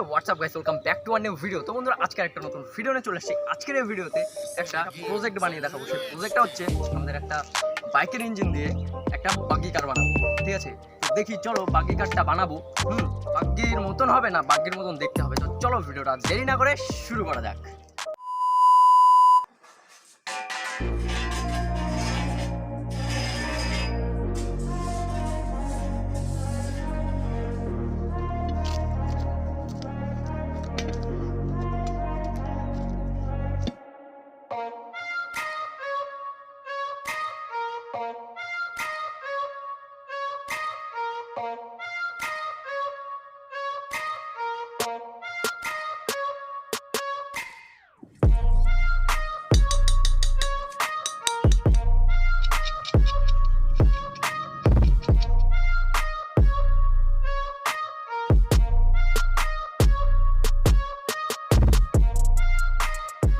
WhatsApp guys, welcome back to a new video. তো বন্ধুরা, আজকে একটা নতুন ভিডিও নিয়ে চলে এসেছি। আজকের এই ভিডিওতে একটা প্রজেক্ট বানিয়ে দেখাবো। সেই প্রজেক্টটা হচ্ছে আমাদের একটা বাইকের ইঞ্জিন দিয়ে একটা বাগি কার বানাবো। ঠিক আছে, তো দেখি চলো বাগি কারটা বানাবো। বাগির মতন হবে না, বাগির মতন দেখতে হবে। তো চলো ভিডিওটা দেরি না করে শুরু করা যাক।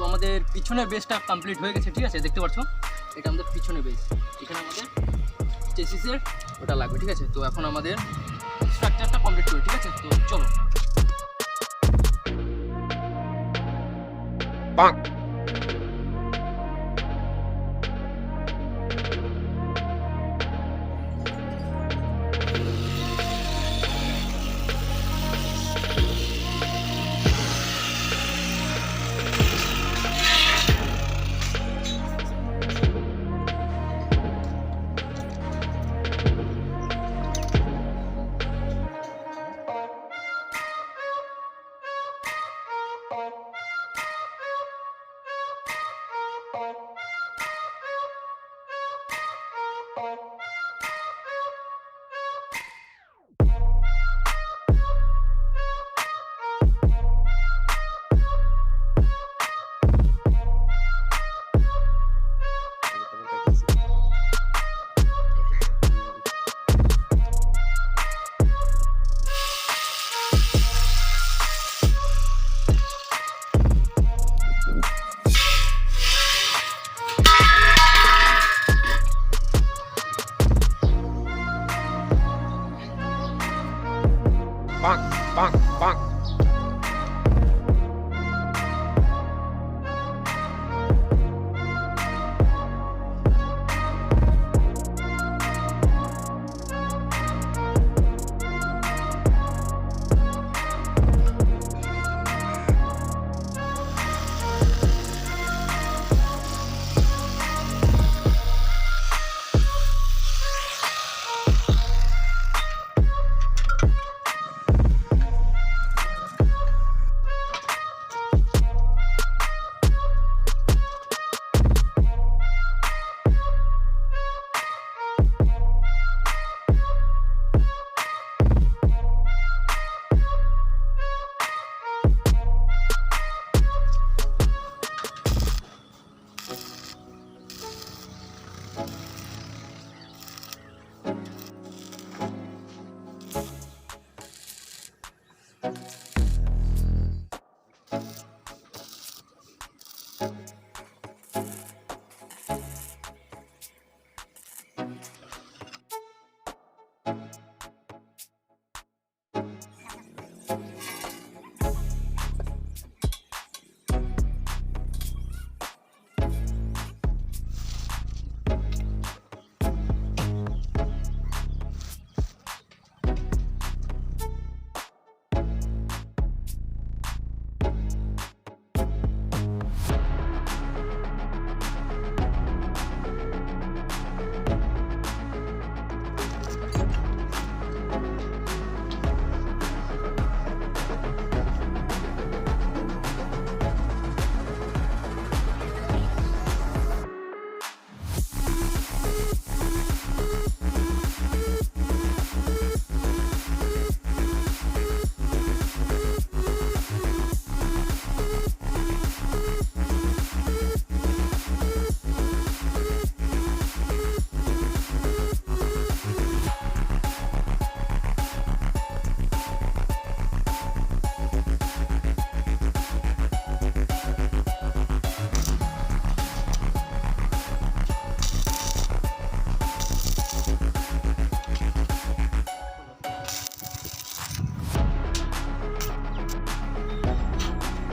আমাদের পিছনের বেসটা কমপ্লিট হয়ে গেছে। ঠিক আছে, দেখতে পাচ্ছ এটা আমাদের পিছনের বেস। এখানে আমাদের চেসিসের ওটা লাগবে। ঠিক আছে, তো এখন আমাদের স্ট্রাকচারটা কমপ্লিট করি। ঠিক আছে, তো চলো। Bonk, bonk, bonk.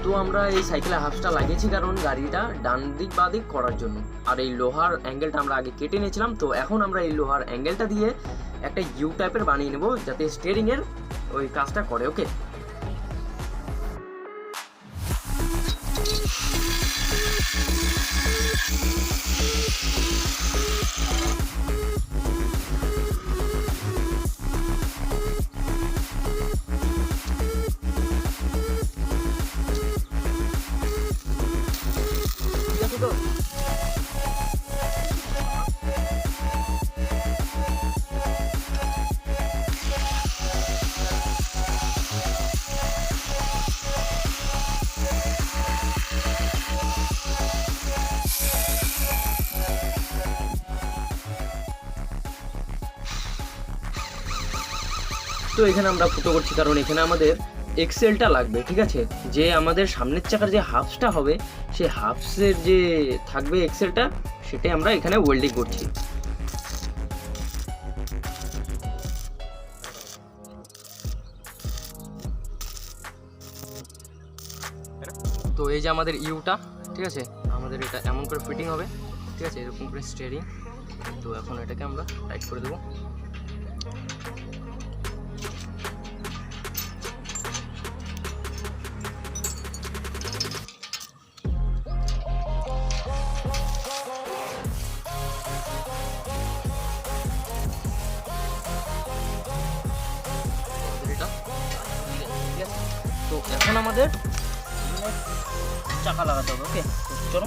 তো আমরা এই সাইকেলে হাফসটা লাগিয়েছি কারণ গাড়িটা ডান দিক বা দিক করার জন্য। আর এই লোহার অ্যাঙ্গেলটা আমরা আগে কেটে নিয়েছিলাম, তো এখন আমরা এই লোহার অ্যাঙ্গেলটা দিয়ে একটা ইউ টাইপের বানিয়ে নেব যাতে স্টিয়ারিংয়ের ওই কাজটা করে। ওকে, তো এখানে আমরা ফুটো করছি কারণ এখানে আমাদের এক্সেলটা লাগবে। ঠিক আছে, যে আমাদের সামনের চাকার যে হাফসটা হবে সেই হাফসের যে থাকবে এক্সেলটা, সেটাই আমরা এখানে ওয়েল্ডিং করছি। তো এই যে আমাদের ইউটা, ঠিক আছে, আমাদের এটা এমন করে ফিটিং হবে। ঠিক আছে, এরকম করে স্টিয়ারিং। তো এখন এটাকে আমরা টাইট করে দেবো। তো এখন আমাদের চাকা লাগাতে হবে। ওকে, চলো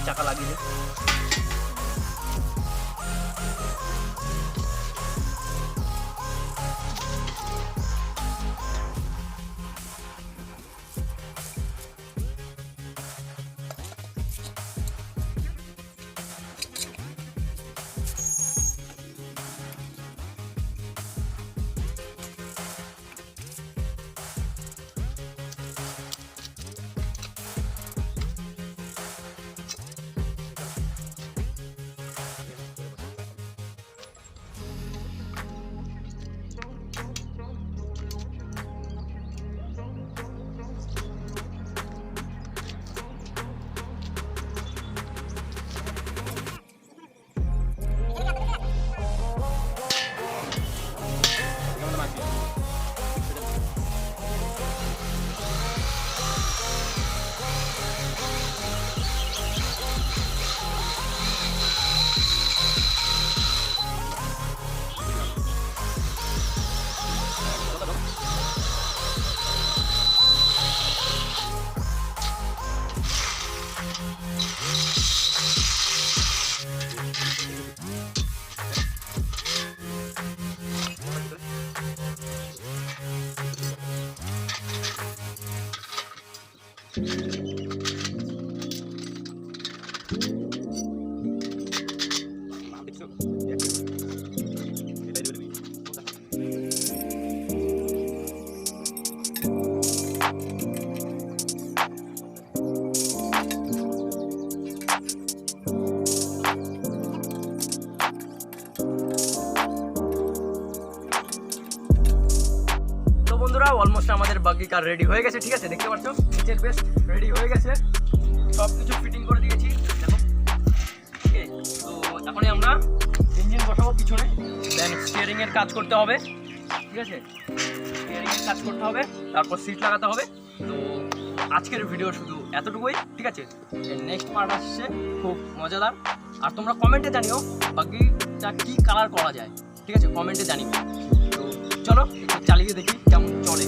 চাকা লাগিয়ে দিই। অলমোস্ট আমাদের বাগি কার রেডি হয়ে গেছে। ঠিক আছে, দেখতে পাচ্ছ নিচের বেস রেডি হয়ে গেছে, সব কিছু ফিটিং করে দিয়েছি। দেখো, তো এখনই আমরা ইঞ্জিন বসাবো পিছনে, দেন স্টিয়ারিং এর কাজ করতে হবে। ঠিক আছে, স্টিয়ারিং এর কাজ করতে হবে, তারপর সিট লাগাতে হবে। তো আজকের ভিডিও শুধু এতটুকুই। ঠিক আছে, নেক্সট পার্ট আসছে খুব মজাদার। আর তোমরা কমেন্টে জানিও বাগিটা কি কালার করা যায়। ঠিক আছে, কমেন্টে জানিও। তো চলো একটু চালিয়ে দেখি কেমন চলে।